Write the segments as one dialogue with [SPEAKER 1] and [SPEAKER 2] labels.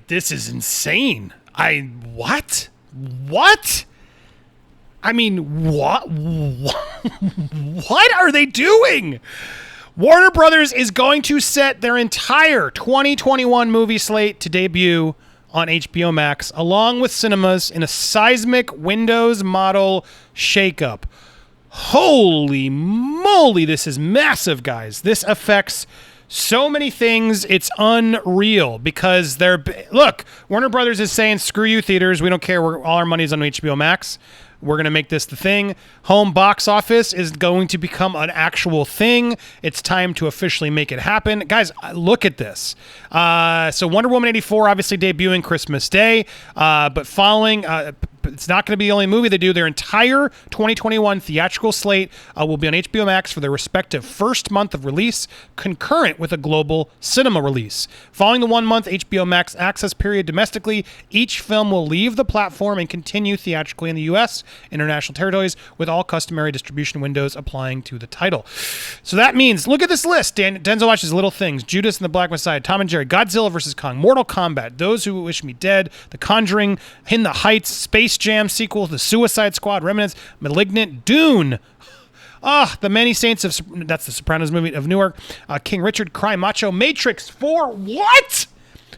[SPEAKER 1] This is insane. What? What? I mean, what? What are they doing? Warner Brothers is going to set their entire 2021 movie slate to debut on HBO Max, along with cinemas, in a seismic Windows model shakeup. Holy moly, this is massive, guys. This affects so many things. It's unreal because look, Warner Brothers is saying, screw you, theaters. We don't care. All our money's on HBO Max. We're going to make this the thing. Home box office is going to become an actual thing. It's time to officially make it happen. Guys, look at this. So Wonder Woman 84 obviously debuting Christmas Day, but following... it's not going to be the only movie they do. Their entire 2021 theatrical slate will be on HBO Max for their respective first month of release, concurrent with a global cinema release. Following the 1 month HBO Max access period domestically, each film will leave the platform and continue theatrically in the U.S., international territories, with all customary distribution windows applying to the title. So that means, look at this list. Denzel watches Little Things, Judas and the Black Messiah, Tom and Jerry, Godzilla vs. Kong, Mortal Kombat, Those Who Wish Me Dead, The Conjuring, In the Heights, Space Jam sequel, The Suicide Squad, Reminiscence, Malignant, Dune, The Many Saints of, that's the Sopranos movie, of Newark, King Richard, Cry, Macho, Matrix 4. What?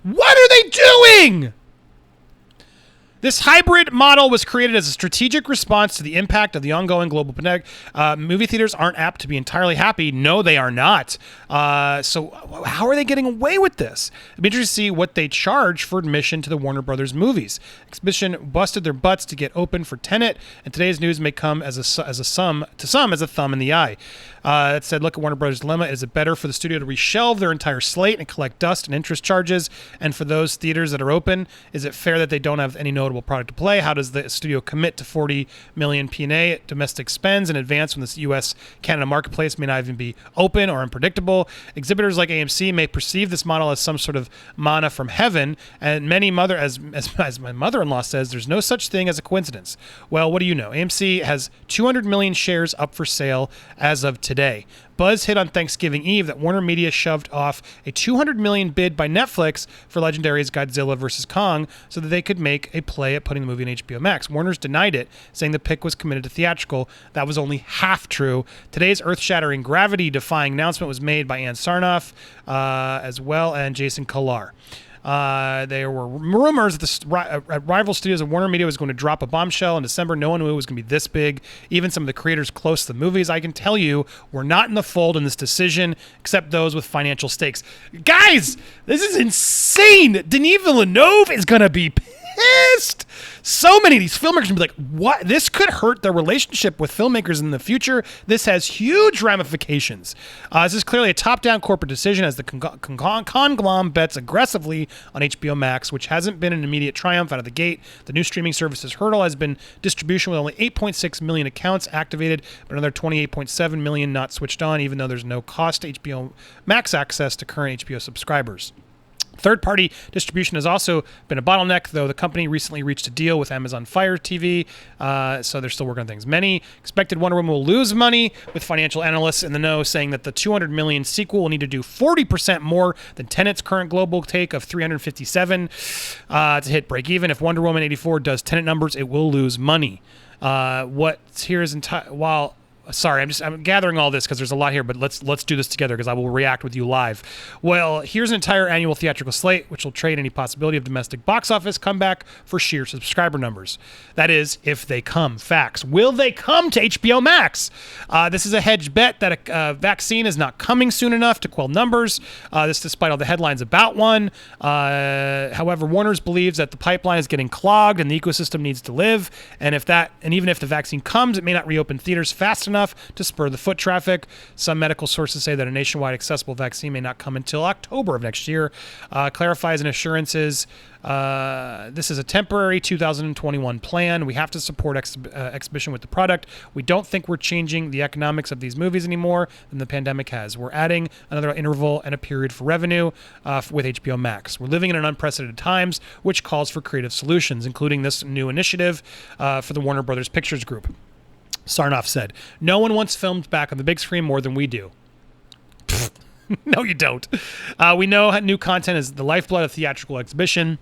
[SPEAKER 1] What are they doing? This hybrid model was created as a strategic response to the impact of the ongoing global pandemic. Movie theaters aren't apt to be entirely happy. No, they are not. So how are they getting away with this? It'd be interesting to see what they charge for admission to the Warner Brothers movies. Exhibition busted their butts to get open for Tenet, and today's news may come as a thumb in the eye. It said, look at Warner Brothers' dilemma. Is it better for the studio to reshelve their entire slate and collect dust and interest charges? And for those theaters that are open, is it fair that they don't have any notable product to play? How does the studio commit to 40 million P&A domestic spends in advance when this U.S.-Canada marketplace may not even be open or unpredictable? Exhibitors like AMC may perceive this model as some sort of manna from heaven, and many as my mother-in-law says, there's no such thing as a coincidence. Well, what do you know? AMC has 200 million shares up for sale as of today. Buzz hit on Thanksgiving Eve that Warner Media shoved off a $200 million bid by Netflix for Legendary's Godzilla vs. Kong so that they could make a play at putting the movie on HBO Max. Warner's denied it, saying the pick was committed to theatrical. That was only half true. Today's earth-shattering, gravity-defying announcement was made by Ann Sarnoff as well, and Jason Kilar. There were rumors that at rival studios of Warner Media was going to drop a bombshell in December. No one knew it was going to be this big. Even some of the creators close to the movies, I can tell you, were not in the fold in this decision, except those with financial stakes. Guys, this is insane. Denis Villeneuve is going to be pissed. So many of these filmmakers will be like, what? This could hurt their relationship with filmmakers in the future. This has huge ramifications. This is clearly a top-down corporate decision as the conglomerate bets aggressively on HBO Max, which hasn't been an immediate triumph out of the gate. The new streaming service's hurdle has been distribution, with only 8.6 million accounts activated, but another 28.7 million not switched on, even though there's no cost to HBO Max access to current HBO subscribers. Third-party distribution has also been a bottleneck, though the company recently reached a deal with Amazon Fire TV, so they're still working on things. Many expected Wonder Woman will lose money, with financial analysts in the know saying that the $200 million sequel will need to do 40% more than Tenet's current global take of $357 to hit break-even. If Wonder Woman 84 does Tenet numbers, it will lose money. Sorry, I'm gathering all this because there's a lot here, but let's do this together because I will react with you live. Well, here's an entire annual theatrical slate, which will trade any possibility of domestic box office comeback for sheer subscriber numbers. That is, if they come. Facts. Will they come to HBO Max? This is a hedged bet that a vaccine is not coming soon enough to quell numbers. This despite all the headlines about one. However, Warner's believes that the pipeline is getting clogged and the ecosystem needs to live. And even if the vaccine comes, it may not reopen theaters fast enough to spur the foot traffic. Some medical sources say that a nationwide accessible vaccine may not come until October of next year. Clarifies and assurances this is a temporary 2021 plan. We have to support exhibition with the product. We don't think we're changing the economics of these movies anymore than the pandemic has. We're adding another interval and a period for revenue with HBO Max. We're living in an unprecedented times, which calls for creative solutions, including this new initiative for the Warner Brothers Pictures Group. Sarnoff said, "No one wants filmed back on the big screen more than we do." No, you don't. We know new content is the lifeblood of theatrical exhibition.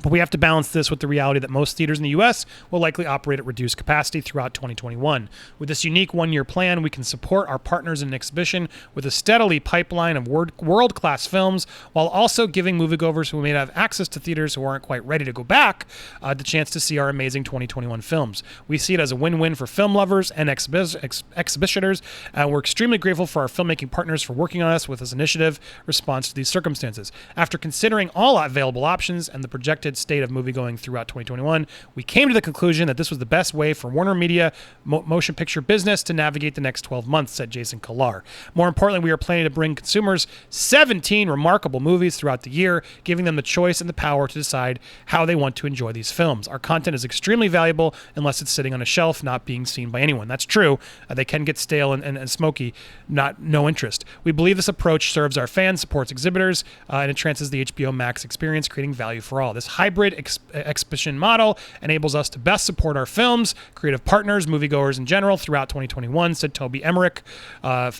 [SPEAKER 1] But we have to balance this with the reality that most theaters in the U.S. will likely operate at reduced capacity throughout 2021. With this unique one-year plan, we can support our partners in an exhibition with a steadily pipeline of world-class films, while also giving moviegoers who may not have access to theaters who aren't quite ready to go back the chance to see our amazing 2021 films. We see it as a win-win for film lovers and exhibitioners, and we're extremely grateful for our filmmaking partners for working on us with this initiative response to these circumstances. After considering all available options and the projected state of moviegoing throughout 2021, we came to the conclusion that this was the best way for Warner Media motion picture business to navigate the next 12 months, said Jason Kilar. More importantly, we are planning to bring consumers 17 remarkable movies throughout the year, giving them the choice and the power to decide how they want to enjoy these films. Our content is extremely valuable unless it's sitting on a shelf, not being seen by anyone. That's true. They can get stale and smoky, no interest. We believe this approach serves our fans, supports exhibitors, and entrances the HBO Max experience, creating value for all. This hybrid exhibition model enables us to best support our films, creative partners, moviegoers in general throughout 2021, said Toby Emmerich,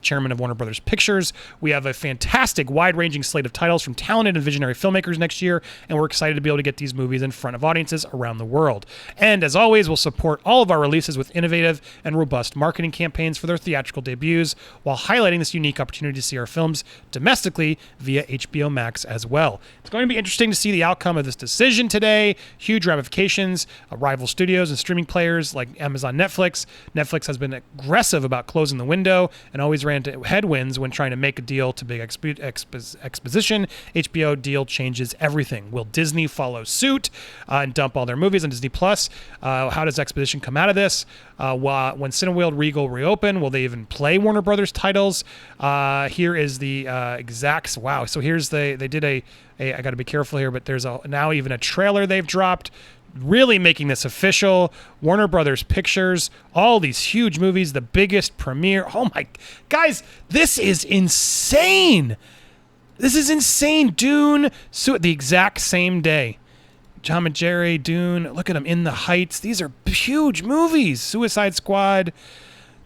[SPEAKER 1] chairman of Warner Brothers Pictures. We have a fantastic, wide-ranging slate of titles from talented and visionary filmmakers next year, and we're excited to be able to get these movies in front of audiences around the world. And as always, we'll support all of our releases with innovative and robust marketing campaigns for their theatrical debuts, while highlighting this unique opportunity to see our films domestically via HBO Max as well. It's going to be interesting to see the outcome of this decision today. Huge ramifications. Rival studios and streaming players like Amazon, Netflix. Netflix has been aggressive about closing the window and always ran into headwinds when trying to make a deal to big exposition. HBO deal changes everything. Will Disney follow suit and dump all their movies on Disney Plus? How does exposition come out of this? When Cineworld Regal reopen, will they even play Warner Brothers titles? Here is the exact. Wow. So here's they did a I got to be careful here, but there's now even a trailer they've dropped, really making this official. Warner Brothers Pictures, all these huge movies, the biggest premiere. Oh my, guys, this is insane. This is insane. Dune, the exact same day. Tom and Jerry, Dune, look at them, In the Heights. These are huge movies. Suicide Squad,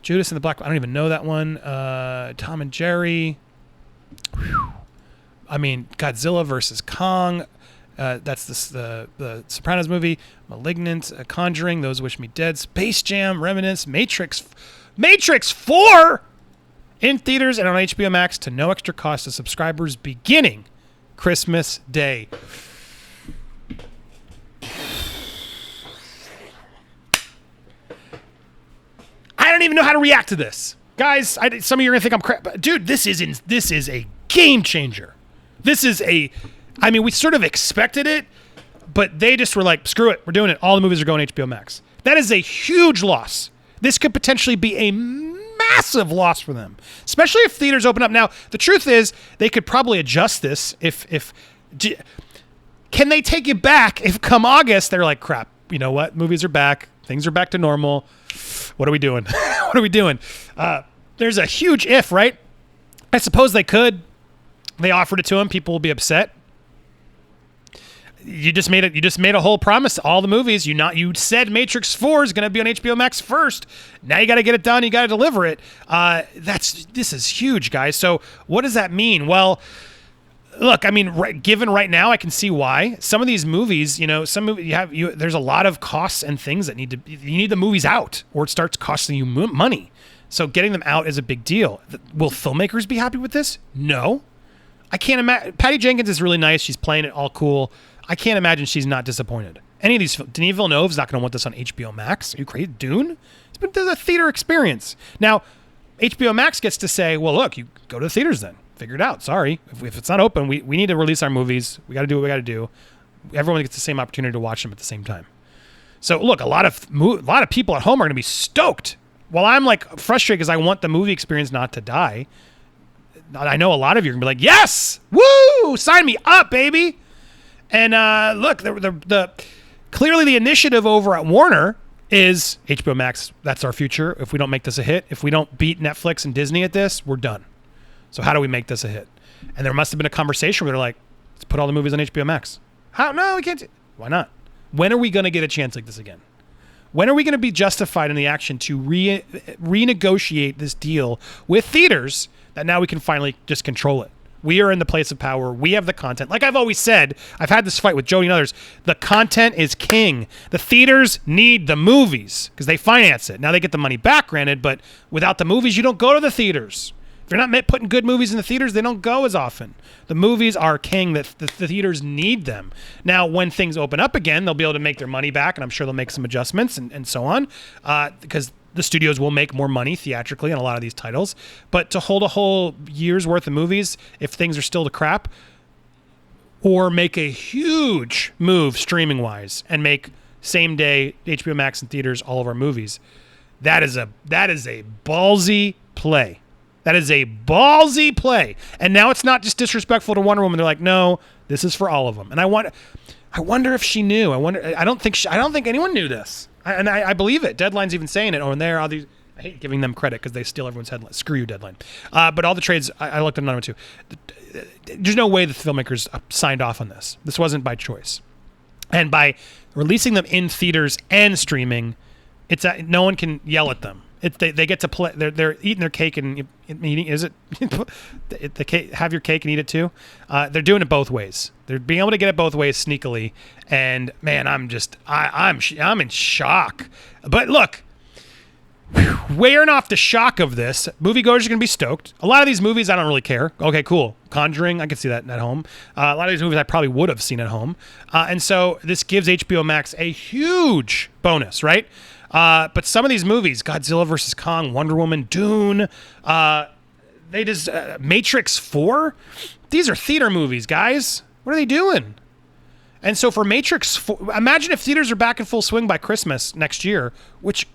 [SPEAKER 1] Judas and the Black. I don't even know that one. Tom and Jerry. Whew. I mean, Godzilla versus Kong. That's the Sopranos movie. Malignant, Conjuring, Those Wish Me Dead, Space Jam, Reminiscence, Matrix 4 in theaters and on HBO Max to no extra cost to subscribers beginning Christmas Day. I don't even know how to react to this. Guys, some of you are going to think I'm crap. Dude, this is a game changer. This is we sort of expected it, but they just were like, screw it, we're doing it. All the movies are going to HBO Max. That is a huge loss. This could potentially be a massive loss for them, especially if theaters open up. Now, the truth is, they could probably adjust this can they take it back if come August, they're like, crap, you know what? Movies are back. Things are back to normal. What are we doing? What are we doing? There's a huge if, right? I suppose they could. They offered it to him. People will be upset. You just made a whole promise. All the movies you said Matrix 4 is going to be on HBO Max first. Now you got to get it done. You got to deliver it. This is huge, guys. So what does that mean? Well, look, I mean, given right now, I can see why some of these movies. There's a lot of costs and things that you need the movies out, or it starts costing you money. So getting them out is a big deal. Will filmmakers be happy with this? No. I can't imagine. Patty Jenkins is really nice. She's playing it all cool. I can't imagine she's not disappointed. Any of these, Denis Villeneuve's not going to want this on HBO Max. Are you crazy? Dune? It's a theater experience. Now, HBO Max gets to say, well, look, you go to the theaters then. Figure it out. Sorry. If it's not open, we need to release our movies. We got to do what we got to do. Everyone gets the same opportunity to watch them at the same time. So, look, a lot of people at home are going to be stoked. While I'm like frustrated because I want the movie experience not to die, I know a lot of you are going to be like, yes, woo, sign me up, baby. And look, clearly the initiative over at Warner is HBO Max. That's our future. If we don't make this a hit, if we don't beat Netflix and Disney at this, we're done. So how do we make this a hit? And there must have been a conversation where they're like, let's put all the movies on HBO Max. How? No, we can't. Why not? When are we going to get a chance like this again? When are we going to be justified in the action to renegotiate this deal with theaters that now we can finally just control it. We are in the place of power. We have the content. Like I've always said, I've had this fight with Jody and others. The content is king. The theaters need the movies because they finance it. Now they get the money back, granted, but without the movies, you don't go to the theaters. If they're not putting good movies in the theaters, they don't go as often. The movies are king. The theaters need them. Now, when things open up again, they'll be able to make their money back, and I'm sure they'll make some adjustments and so on because the studios will make more money theatrically on a lot of these titles. But to hold a whole year's worth of movies, if things are still to crap, or make a huge move streaming-wise and make same-day HBO Max and theaters all of our movies, that is a ballsy play. That is a ballsy play. And now it's not just disrespectful to Wonder Woman. They're like, no, this is for all of them. And I wonder if she knew. I don't think anyone knew this. I believe it. Deadline's even saying it. Oh, and there are these. I hate giving them credit because they steal everyone's headline. Screw you, Deadline. But all the trades, I looked at another one too. There's no way the filmmakers signed off on this. This wasn't by choice. And by releasing them in theaters and streaming, it's no one can yell at them. They get to play. They're eating their cake and eating. Is it the cake? Have your cake and eat it too. They're doing it both ways. They're being able to get it both ways sneakily. And man, I'm in shock. But look, weighing off the shock of this, moviegoers are going to be stoked. A lot of these movies I don't really care. Okay, cool. Conjuring, I can see that at home. A lot of these movies I probably would have seen at home. And so this gives HBO Max a huge bonus, right? But some of these movies, Godzilla vs. Kong, Wonder Woman, Dune, they just Matrix 4, these are theater movies, guys. What are they doing? And so for Matrix 4, imagine if theaters are back in full swing by Christmas next year, which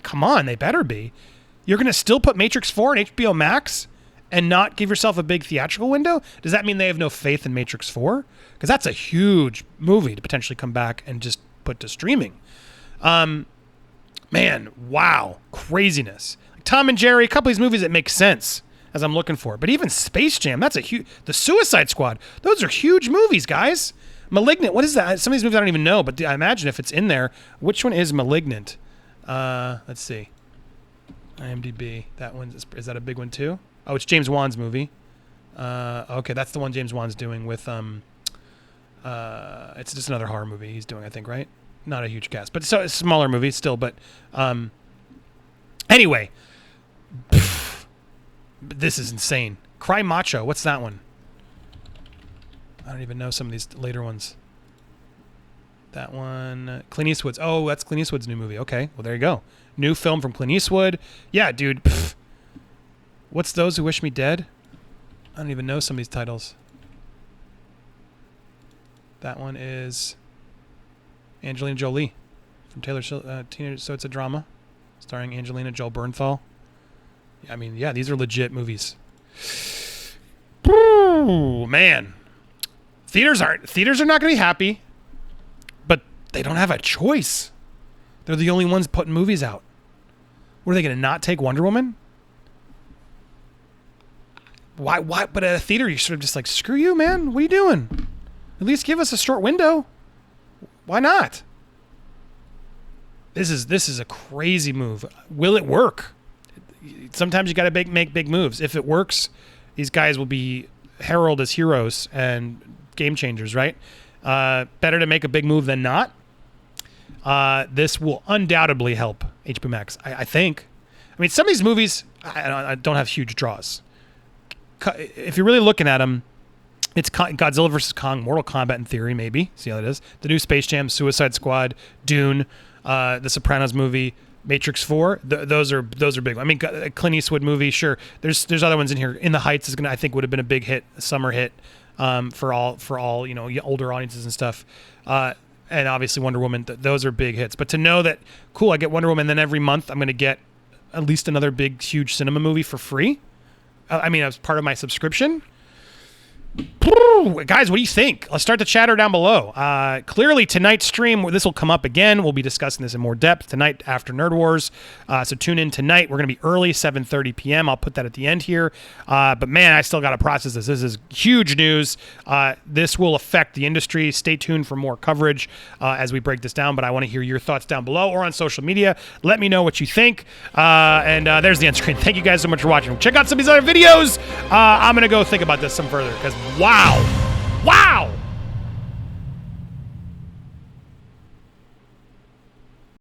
[SPEAKER 1] come on, they better be. You're going to still put Matrix 4 on HBO Max and not give yourself a big theatrical window? Does that mean they have no faith in Matrix 4? Because that's a huge movie to potentially come back and just put to streaming. Man, wow, craziness. Like Tom and Jerry, a couple of these movies that make sense as I'm looking for. But even Space Jam, that's a huge... The Suicide Squad, those are huge movies, guys. Malignant, what is that? Some of these movies I don't even know, but I imagine if it's in there, which one is Malignant? Let's see. IMDb, that one, is that a big one too? Oh, it's James Wan's movie. Okay, that's the one James Wan's doing with... it's just another horror movie he's doing, I think, right? Not a huge cast, but so it's a smaller movie still. But anyway, this is insane. Cry Macho. What's that one? I don't even know some of these later ones. That one, Clint Eastwood's. Oh, that's Clint Eastwood's new movie. Okay, well there you go. New film from Clint Eastwood. Yeah, dude. What's Those Who Wish Me Dead? I don't even know some of these titles. That one is Angelina Jolie from Taylor Teenage. So it's a drama starring Angelina Joel Bernthal. I mean, yeah, these are legit movies. Ooh, man. Theaters are not going to be happy, but they don't have a choice. They're the only ones putting movies out. What are they going to not take Wonder Woman? Why? But at a theater, you're sort of just like, screw you, man. What are you doing? At least give us a short window. Why not? This is a crazy move. Will it work? Sometimes you got to make big moves. If it works, these guys will be heralded as heroes and game changers, right? Better to make a big move than not. This will undoubtedly help HBO Max, I think. I mean, some of these movies I don't have huge draws. If you're really looking at them, it's Godzilla vs. Kong, Mortal Kombat in theory, maybe. See how that is. The new Space Jam, Suicide Squad, Dune, the Sopranos movie, Matrix 4. Those are big. I mean, Clint Eastwood movie, sure. There's other ones in here. In the Heights I think would have been a big hit, a summer hit, for all older audiences and stuff. And obviously Wonder Woman. Those are big hits. But to know that, cool, I get Wonder Woman, then every month I'm going to get at least another big, huge cinema movie for free. I mean, as part of my subscription. Guys, what do you think? Let's start the chatter down below. Clearly, tonight's stream, this will come up again. We'll be discussing this in more depth tonight after Nerd Wars. So tune in tonight. We're going to be early, 7:30 p.m. I'll put that at the end here. But man, I still got to process this. This is huge news. This will affect the industry. Stay tuned for more coverage as we break this down. But I want to hear your thoughts down below or on social media. Let me know what you think. And there's the end screen. Thank you guys so much for watching. Check out some of these other videos. I'm going to go think about this some further because wow.